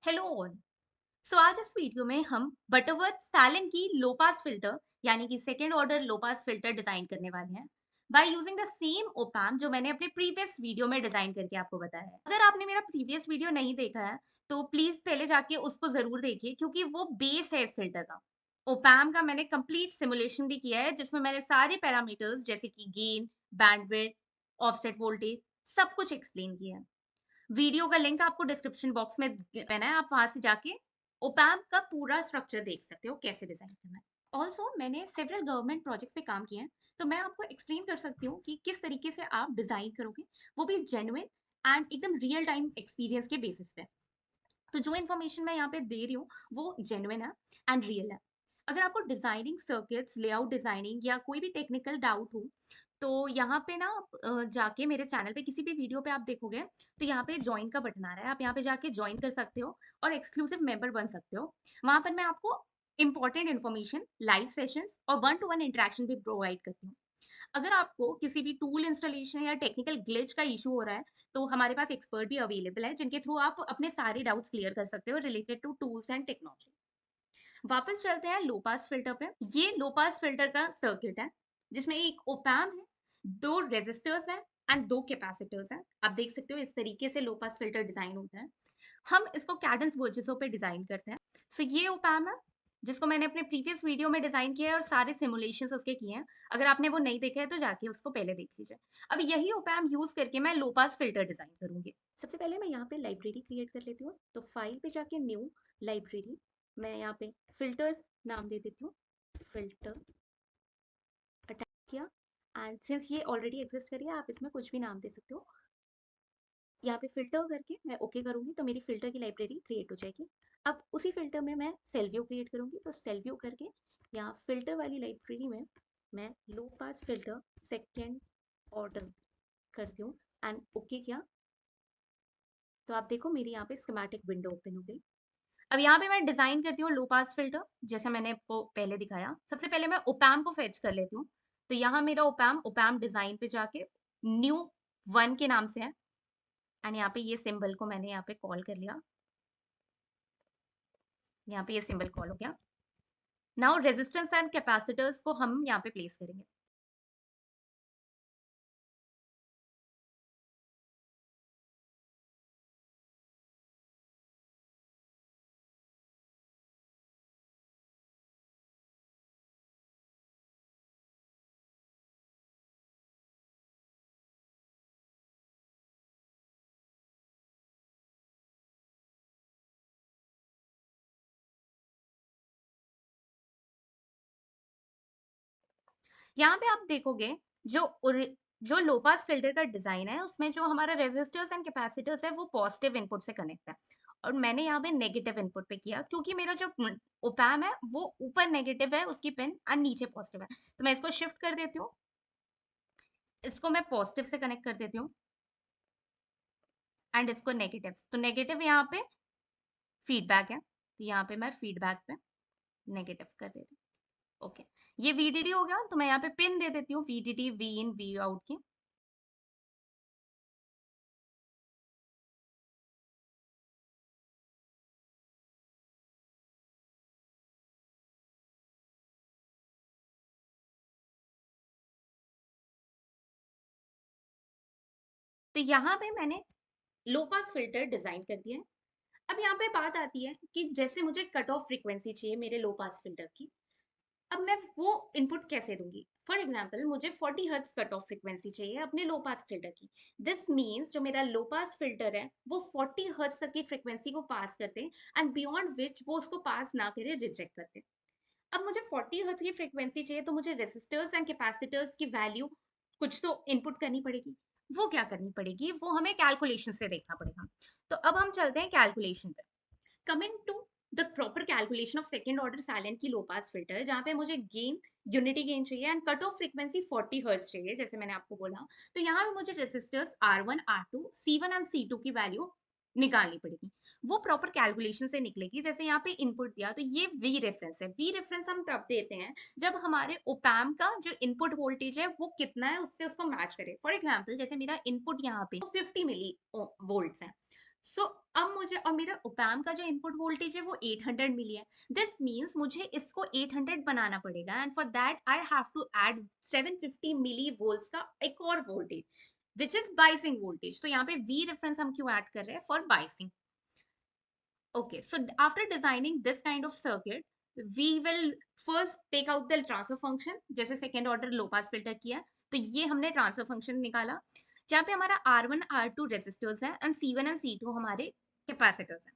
Hello all. सो आज इस video में हम बटरवर्थ सैलन की लो पास फिल्टर यानी कि second order low pass filter design करने वाले हैं by using the same op-amp जो मैंने अपने प्रीवियस वीडियो में डिजाइन करके आपको बताया है। अगर आपने मेरा प्रीवियस वीडियो नहीं देखा है तो प्लीज पहले जाके उसको जरूर देखिए क्योंकि वो बेस है इस फिल्टर का। ओपैम्प का मैंने कंप्लीट सिमुलेशन भी किया है जिसमें मैंने सारे पैरामीटर्स जैसे कि गेन, बैंडविड्थ, ऑफसेट वोल्टेज सब कुछ एक्सप्लेन किया है। वीडियो का लिंक आपको डिस्क्रिप्शन बॉक्स में देना है, आप वहां से जाके ओपैम्प का पूरा स्ट्रक्चर देख सकते हो कैसे डिजाइन करना है। ऑल्सो मैंने सेवरल गवर्नमेंट प्रोजेक्ट्स पे काम किए हैं, तो मैं आपको एक्सप्लेन कर सकती हूँ कि किस तरीके से आप डिजाइन करोगे, वो भी जेन्युइन एंड एकदम रियल टाइम एक्सपीरियंस के बेसिस पे। तो जो इन्फॉर्मेशन मैं यहाँ पे दे रही हूँ वो जेन्युइन है एंड रियल है। अगर आपको डिजाइनिंग सर्किट्स, लेआउट डिजाइनिंग या कोई भी टेक्निकल डाउट हो तो यहाँ पे ना आप, जाके मेरे चैनल पे किसी भी वीडियो पे आप देखोगे तो यहाँ पे ज्वाइन का बटन आ रहा है, आप यहाँ पे जाके ज्वाइन कर सकते हो और एक्सक्लूसिव मेंबर बन सकते हो। वहां पर मैं आपको इंपॉर्टेंट इन्फॉर्मेशन, लाइव सेशंस और वन टू वन इंटरेक्शन भी प्रोवाइड करती हूँ। अगर आपको किसी भी टूल इंस्टॉलेशन या टेक्निकल ग्लिच का इशू हो रहा है तो हमारे पास एक्सपर्ट भी अवेलेबल है जिनके थ्रू आप अपने सारे डाउट्स क्लियर कर सकते हो related to tools and technology. वापस चलते हैं लो पास फिल्टर पे। ये लो पास फिल्टर का सर्किट है जिसमें एक ओपैम है, दो रेजिस्टर्स हैं एंड दो कैपेसिटर्स हैं। आप देख सकते हो इस तरीके से लो पास फिल्टर डिजाइन होता है। हम इसको कैडेंस वर्जिसो पे डिजाइन करते हैं। सो ये ओपैम है जिसको मैंने अपने प्रीवियस वीडियो में डिजाइन किया है और सारे सिमुलेशंस उसके किए हैं। अगर आपने वो नहीं देखा है तो जाके उसको पहले देख लीजिए। अब यही ओपैम यूज करके मैं लो पास फिल्टर डिजाइन करूंगी। सबसे पहले मैं यहाँ पे लाइब्रेरी क्रिएट कर लेती हूँ, तो फाइल पे जाके न्यू लाइब्रेरी, मैं यहाँ पे फिल्टर्स नाम दे देती हूँ, फिल्टर अटैच किया एंड सिंस ये ऑलरेडी एग्जिस्ट करिए आप इसमें कुछ भी नाम दे सकते हो। यहाँ पे फिल्टर करके मैं ओके करूंगी तो मेरी फिल्टर की लाइब्रेरी क्रिएट हो जाएगी। अब उसी फिल्टर में मैं सेल व्यू क्रिएट करूंगी, तो सेल व्यू करके यहाँ फिल्टर वाली लाइब्रेरी में मैं लो पास फिल्टर सेकेंड ऑर्डर करती हूँ एंड ओके किया। तो आप देखो मेरी यहाँ पे स्कीमेटिक विंडो ओपन हो गई। अब यहाँ पे मैं डिजाइन करती हूँ लो पास फिल्टर जैसे मैंने आपको पहले दिखाया। सबसे पहले मैं ओपैम को फेच कर लेती हूँ, तो यहाँ मेरा ओपैम ओपैम डिजाइन पे जाके न्यू वन के नाम से है एंड यहाँ पे ये सिंबल को मैंने यहाँ पे कॉल कर लिया। यहाँ पे ये सिंबल कॉल हो गया। नाउ रेजिस्टेंस एंड कैपेसिटर्स को हम यहाँ पे प्लेस करेंगे। यहाँ पे आप देखोगे जो जो लो पास फिल्टर का डिजाइन है उसमें जो हमारा रेजिस्टर्स एंड कैपेसिटर्स है वो पॉजिटिव इनपुट से कनेक्ट है और मैंने यहाँ पे नेगेटिव इनपुट पे किया क्योंकि मेरा जो ओपैम है वो ऊपर नेगेटिव है उसकी पिन और नीचे पॉजिटिव है। तो मैं इसको शिफ्ट कर देती हूँ, इसको मैं पॉजिटिव से कनेक्ट कर देती हूँ एंड इसको नेगेटिव। तो नेगेटिव यहाँ पे फीडबैक है तो यहाँ पे मैं फीडबैक पे नेगेटिव कर देती हूँ। ओके, ये वीडीडी हो गया, तो मैं यहाँ पे पिन दे देती हूँ VDD V in V out की। तो यहाँ पे मैंने लो पास फिल्टर डिजाइन कर दिया है। अब यहाँ पे बात आती है कि जैसे मुझे कट ऑफ फ्रीक्वेंसी चाहिए मेरे लो पास फिल्टर की, अब मैं वो इनपुट कैसे दूंगी। फॉर एग्जाम्पल मुझे 40 हर्ट्ज कट ऑफ फ्रीक्वेंसी चाहिए अपने लो पास फिल्टर की। दिस मीन्स जो मेरा लो पास फिल्टर है वो 40 हर्ट्ज तक की फ्रीक्वेंसी को पास करते हैं एंड बियॉन्ड विच वो उसको पास ना करे, रिजेक्ट करते हैं। अब मुझे 40 हर्ट्ज की फ्रीक्वेंसी चाहिए तो मुझे रेसिस्टर्स एंड कैपेसिटर्स की वैल्यू कुछ तो इनपुट करनी पड़ेगी। वो क्या करनी पड़ेगी, वो हमें कैलकुलेशन से देखना पड़ेगा। तो अब हम चलते हैं कैलकुलेशन पे। Coming to the proper calculation of second order Sallen Key low pass filter, जहां पे मुझे गेन, यूनिटी गेन चाहिए and cut off frequency 40 hertz चाहिए जैसे मैंने आपको बोला। तो यहाँ पे मुझे resistors R1 R2 C1 and C2 की वैल्यू निकालनी पड़ेगी। वो प्रॉपर कैलकुलेशन से निकलेगी। जैसे यहाँ पे इनपुट दिया तो ये वी रेफरेंस है। वी रेफरेंस हम तब देते हैं जब हमारे ओपैम का जो इनपुट वोल्टेज है वो कितना है उससे उसको मैच करे। फॉर एग्जाम्पल जैसे मेरा इनपुट यहाँ पे 50 मिली वोल्ट्स है, सो अब मुझे और मेरा ओपैम का जो इनपुट वोल्टेज है वो 800 मिली है। दिस मीन्स मुझे इसको 800 बनाना पड़ेगा and for that I have to add 750 milli volts का एक और voltage which is biasing voltage. तो यहाँ पे वी रेफरेंस हम क्यों ऐड कर रहे हैं? For biasing. Okay, so after designing this kind of circuit, we will first take out the transfer function, जैसे second order low pass filter किया तो ये हमने ट्रांसफर फंक्शन निकाला जहाँ पे हमारा R1 R2 रेजिस्टर्स है एंड C1 एंड C2 हमारे कैपेसिटर्स हैं।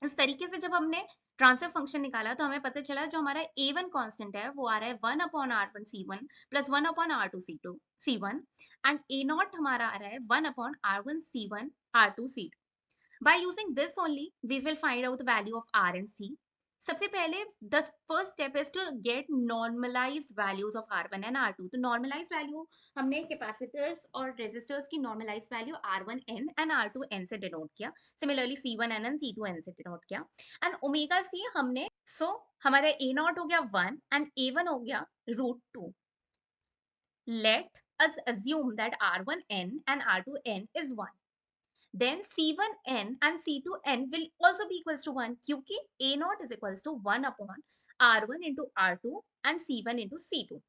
इस तरीके से जब हमने ट्रांसफर फंक्शन निकाला तो हमें पता चला जो हमारा A1 कांस्टेंट है वो आ रहा है 1/R1 C1 plus 1/R2 C1 and A not हमारा आ रहा है 1/R1 C1 R2 C2। By using this only, we will find out the value of R and C. सबसे पहले the first step is to get normalized values of R1 and R2. तो normalized value हमने capacitors और resistors की normalized value R1N and R2N से denote किया. Similarly C1N and C2N से denote किया. And omega C हमने so हमारा A naught हो गया 1 and A1 हो गया √2. Let us assume that R1N and R2N is 1. Then C1n and C2n will also be equals to 1 क्योंकि A naught is equals to 1 upon R1 into R2 and C1 into C2।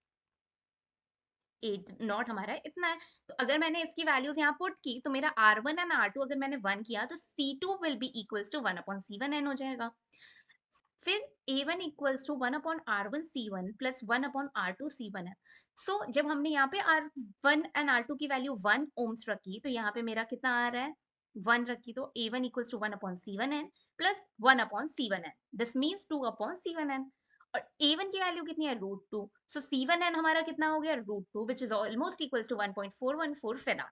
A not हमारा इतना है तो अगर मैंने इसकी values यहाँ put की तो मेरा R1 एंड R2 अगर मैंने 1 किया तो C2 will be equals to 1 upon C1n हो जाएगा। फिर A1 equals to 1 upon R1 C1 plus 1 upon R2 C1 है। सो जब हमने यहाँ पे R1 एंड R2 की वैल्यू 1 ओम्स रखी तो यहाँ पे मेरा कितना आ रहा है 1 रखी तो A1 equals to 1 upon C1n plus 1 upon C1n। This means 2 upon C1n और A1 की वैल्यू कितनी है √2। सो C1n हमारा कितना हो गया √2 which is almost equals to 1.414 farad.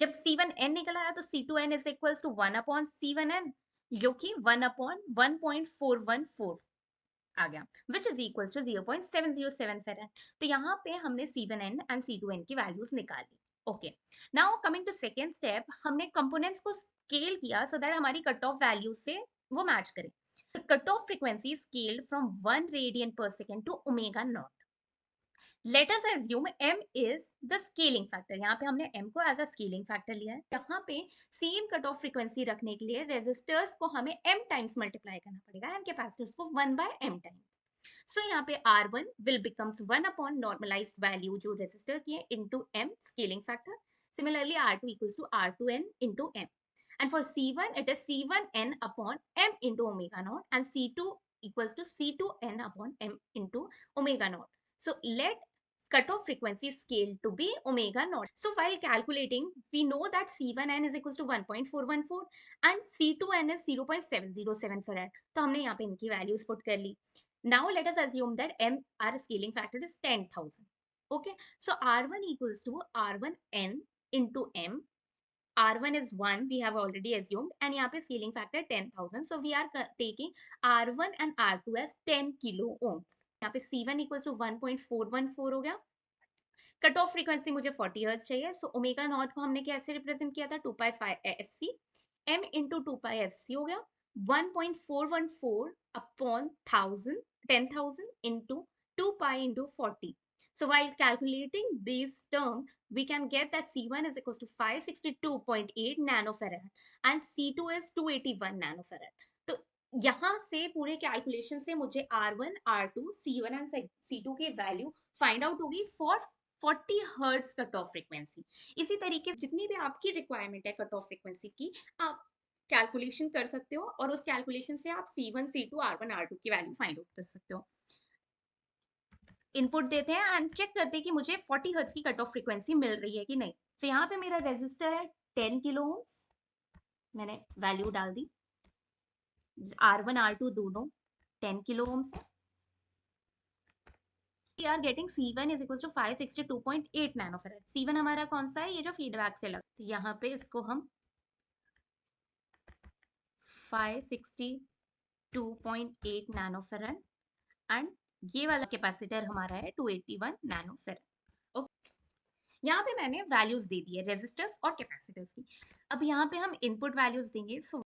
जब C1n निकल आया तो C2n is equals to 1 upon C1n जो कि 1 अपॉन 1.414 आ गया विच इज इक्वल्स टू 0.707 फेरेड। तो यहाँ पे हमने C1n एंड C2n की वैल्यूज निकाली। Okay, now coming to second step, हमने कंपोनेंट्स को स्केल किया सो दैट हमारी कट ऑफ वैल्यू से वो मैच करे। Cut off frequency scaled from 1 radian per second to omega naught. Let us assume m is the scaling factor. यहाँ पे हमने m को एज अ स्केलिंग फैक्टर लिया है। यहाँ पे सेम कट ऑफ फ्रीक्वेंसी रखने के लिए रेजिस्टर्स को हमें m टाइम्स मल्टीप्लाई करना पड़ेगा एंड कैपेसिटर्स को 1/m टाइम्स। सो यहाँ पे R1 will becomes 1 upon normalized value जो रेजिस्टर की है into m scaling factor. Similarly R2 equals to R2n into m. And for C1 it is C1n upon m into omega naught and C2 equals to C2n upon m into omega naught. So let cutoff frequency scale to be omega naught. So while calculating, we know that C1n is equals to 1.414 and C2n is 0.707 farad. तो हमने यहाँ पे इनकी values put कर ली. Now let us assume that m our scaling factor is 10,000. Okay, so R1 equals to R1n into m. R1 is 1, we have already assumed, and यहाँ पे scaling factor 10,000. So we are taking R1 and R2 as 10 kilo ohms. यहाँ पे C1 equals to 1.414 हो गया। Cut off frequency मुझे 40 hertz चाहिए। So omega naught को हमने कैसे रिप्रेजेंट किया था 2 पाई एफ सी एम इंटू 2 पाई एफ सी हो गया 1.414 upon 10,000 into 2 pi into 40. So while calculating these terms, we can get that C1 is equals to 562.8 nanofarad and C2 is 281 nanofarad. तो यहाँ से पूरे कैलकुलेशन से मुझे R1, R2, C1 and C2 की value find out होगी for 40 hertz cut off frequency. इसी तरीके जितनी भी आपकी रिक्वायरमेंट है कट ऑफ फ्रीक्वेंसी की आप कैलकुलेशन कर सकते हो और उस कैलकुलेशन से आप C1, C2, R1, R2 की वैल्यू फाइंड आउट कर सकते हो। इनपुट देते हैं एंड चेक करते हैं कि मुझे 40 हर्ट्ज की कट ऑफ फ्रीक्वेंसी मिल रही है कि नहीं। तो यहाँ पे मेरा रेजिस्टर है 10 किलो ओम, मैंने वैल्यू डाल दी। R1, R2 दोनों 10 kilo ohm. We are getting C1 is equals to 562.8 नैनोफेरेड। C1 हमारा कौन सा है? ये जो फीडबैक से लगता है। यहाँ पे इसको हम 562.8 नैनोफेरेड एंड ये वाला कैपेसिटर हमारा है 281 नैनोफेरेड। ओके, यहाँ पे मैंने वैल्यूज दे दी है रेजिस्टर्स और कैपेसिटर्स की। अब यहाँ पे हम इनपुट वैल्यूज देंगे। सो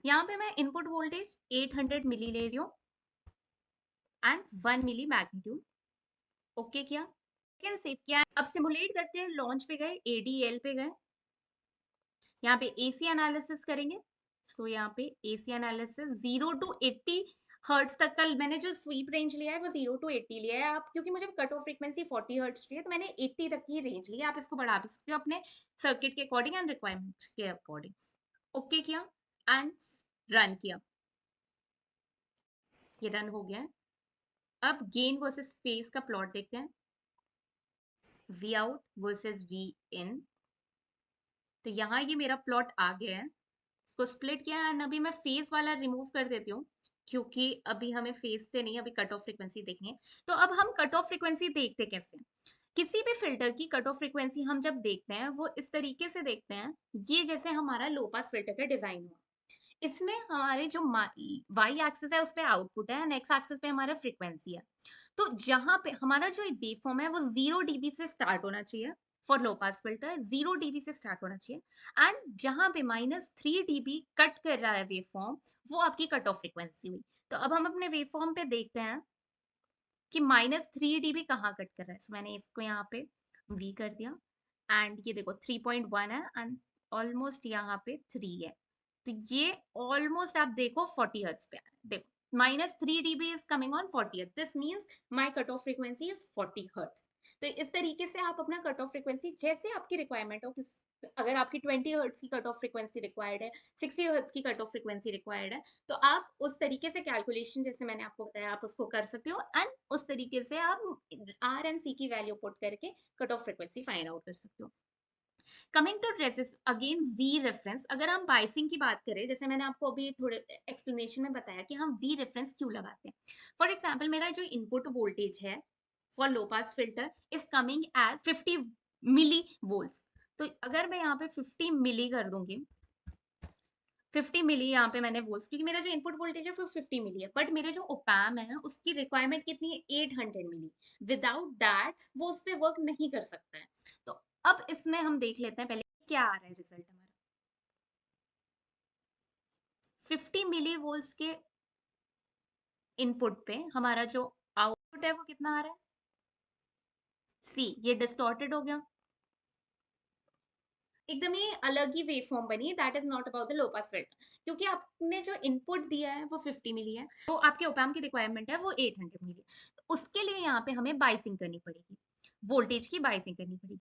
यहाँ पे मैं इनपुट वोल्टेज 800 मिली ले रही हूँ एंड 1 मिली मैग्नीट्यूड। ओके किया, सेकंड सेव किया। अब सिमुलेट करते हैं, लॉन्च पे गए, एडीएल पे गए, यहाँ पे एसी एनालिसिस करेंगे। तो यहाँ पे एसी एनालिसिस 0 टू 80 हर्ट्ज तक का मैंने जो स्वीप रेंज लिया है वो 0 टू 80 लिया है। आप क्योंकि मुझे कट ऑफ फ्रीक्वेंसी 40 हर्ट्ज चाहिए तो मैंने 80 तक की रेंज ली है। आप इसको बढ़ा भी सकते हो अपने सर्किट के अकॉर्डिंग एंड रिक्वायरमेंट के अकॉर्डिंग। ओके किया एंड रन किया, ये रन हो गया है। अब गेन वर्सेस फेज का प्लॉट देखते हैं, वी आउट वर्सेस वी इन। तो यहाँ ये मेरा प्लॉट आ गया है, इसको स्प्लिट किया एंड अभी मैं फेज वाला रिमूव कर देती हूँ क्योंकि अभी हमें फेज से नहीं, अभी कट ऑफ फ्रीक्वेंसी देखनी है। तो अब हम कट ऑफ फ्रीक्वेंसी देखते कैसे हैं? किसी भी फिल्टर की कट ऑफ फ्रीक्वेंसी हम जब देखते हैं वो इस तरीके से देखते हैं, ये जैसे हमारा लो पास फिल्टर का डिजाइन हुआ, इसमें हमारे जो वाई एक्सिस है उस पे आउटपुट है एंड एक्स एक्सिस पे हमारा फ्रीक्वेंसी है। तो जहां पे हमारा जो वेव फॉर्म है वो 0 dB से स्टार्ट होना चाहिए for low pass filter, 0 dB से स्टार्ट होना चाहिए एंड जहां पे -3 dB कट कर रहा है वेव फॉर्म, वो आपकी कट ऑफ फ्रीक्वेंसी हुई। तो अब हम अपने वेव फॉर्म पे देखते हैं कि -3 dB कहाँ कट कर रहा है। मैंने इसको यहाँ पे V कर दिया एंड ये देखो 3.1 है एंड ऑलमोस्ट यहाँ पे 3 है। तो ये ऑलमोस्ट आप देखो 40 हर्ट्ज पे आ रहा है। देखो -3 dB is coming on 40 hertz, this means my cut off frequency is 40 hertz. तो इस तरीके से आप अपना कट ऑफ फ्रीक्वेंसी जैसे आपकी रिक्वायरमेंट हो, अगर आपकी 20 हर्ट्ज की कट ऑफ फ्रीक्वेंसी रिक्वायर्ड है, 60 हर्ट्ज की कट ऑफ फ्रीक्वेंसी रिक्वायर्ड है, तो आप उस तरीके से कैलकुलेशन जैसे मैंने आपको बताया आप उसको कर सकते हो एंड उस तरीके से आप आर एंड सी की वैल्यू पुट करके cut off frequency find out कर सकते हो। Coming to resist again V reference, अगर हम बाइसिंग की बात करें, जैसे मैंने आपको अभी थोड़े एक्सप्लेनेशन में बताया कि हम वी रेफरेंस क्यों लगाते हैं। फॉर एग्जाम्पल मेरा जो इनपुट वोल्टेज है for low pass filter is coming as 50 milli volts. तो अगर मैं यहाँ पे 50 मिली कर दूंगी, 50 मिली यहाँ पे मैंने वोल्ट्स, क्योंकि मेरा जो इनपुट वोल्टेज है वो 50 मिली है, बट मेरे जो ओपैम है उसकी रिक्वायरमेंट कितनी है 800 मिली। विदाउट दैट वो उस पर वर्क नहीं कर सकता है। तो अब इसमें हम देख लेते हैं पहले क्या आ रहा है रिजल्ट हमारा। 50 मिली वोल्ट्स के इनपुट पे हमारा जो आउटपुट है वो कितना आ रहा है, सी, ये डिस्टॉर्टेड हो गया, एकदम ये अलग ही वेव फॉर्म बनी। That is not about the low pass filter, क्योंकि आपने जो इनपुट दिया है वो 50 मिली है, तो आपके ओपैम की रिक्वायरमेंट है वो 800 मिली है। तो उसके लिए यहाँ पे हमें बाइसिंग करनी पड़ेगी, वोल्टेज की बाइसिंग करनी पड़ेगी।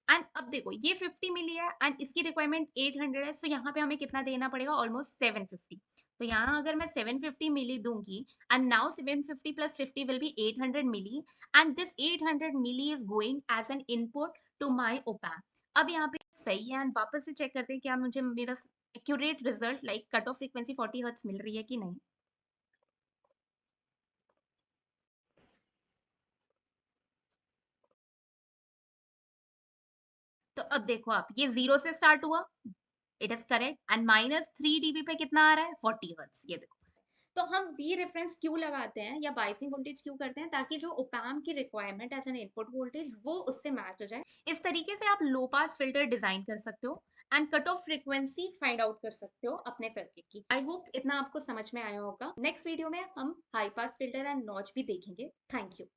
एंड अब देखो ये 50 मिली है एंड इसकी रिक्वायरमेंट 800 है, सो यहाँ पे हमें कितना देना पड़ेगा, ऑलमोस्ट 750। तो यहाँ अगर मैं 750 मिली दूंगी and now 750 plus 50 will be 800 milli and this 800 milli is going as an input to my op amp. अब यहाँ पे सही है एंड वापस से चेक करते हैं क्या मुझे मेरा accurate result like cut off frequency 40 hertz मिल रही है कि नहीं। तो अब देखो आप, ये 0 से स्टार्ट हुआ, it is correct and -3 dB पे कितना आ रहा है 40 हर्ट्ज, ये देखो। तो हम वी रेफरेंस क्यों लगाते हैं या बाइसिंग वोल्टेज क्यों करते हैं, ताकि जो ओपैम की requirement as an input voltage वो उससे मैच हो जाए। इस तरीके से आप लो पास फिल्टर डिजाइन कर सकते हो and cut off frequency find out कर सकते हो अपने सर्किट की। आई होप इतना आपको समझ में आया होगा। नेक्स्ट वीडियो में हम high pass filter and notch भी देखेंगे। Thank you.